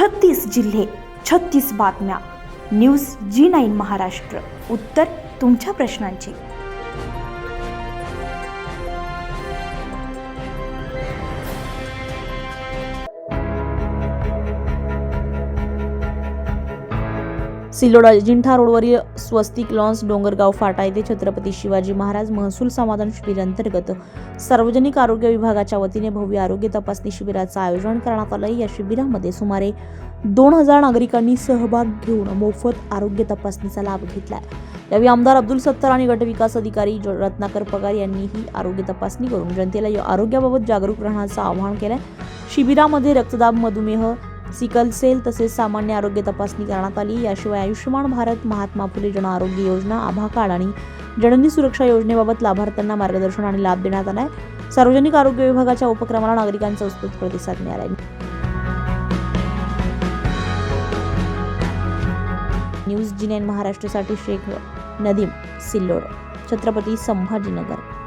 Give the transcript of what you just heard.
36 जिल्हे, 36 बातम्या. News G9 Maharashtra. उत्तर तुमच्या प्रश्नांची. सिल्लोड अजिंठा रोडवरील स्वस्तिक लॉन्स डोंगरगाव फाटा येथे छत्रपती शिवाजी महाराज महसूल समाधान शिबिर अंतर्गत सार्वजनिक आरोग्य विभागाच्या वतीने भव्य आरोग्य तपासणी शिबिराचं आयोजन करण्यात आलं. या शिबिरामध्ये सुमारे 2000 नागरिकांनी सहभाग घेऊन मोफत आरोग्य तपासणीचा लाभ घेतलाय. यावेळी आमदार अब्दुल सत्तार आणि गट विकास अधिकारी रत्नाकर पगार यांनी ही आरोग्य तपासणी करून जनतेला आरोग्याबाबत जागरूक राहण्याचं आवाहन केलंय. शिबिरामध्ये रक्तदाब, मधुमेह, सिकल सेल तसेच सामान्य आरोग्य तपासणी करण्यात आली. याशिवाय आयुष्यमान भारत, महात्मा फुले जन आरोग्य योजना, आभा कार्ड आणि जननी सुरक्षा योजनेबाबत लाभार्थ्यांना मार्गदर्शन आणि लाभ देण्यात आलाय. सार्वजनिक आरोग्य विभागाच्या उपक्रमाला नागरिकांचा उत्स्फूर्त प्रतिसाद मिळाला. न्यूज G9 महाराष्ट्रासाठी शेख नदीम, सिल्लोड, छत्रपती संभाजीनगर.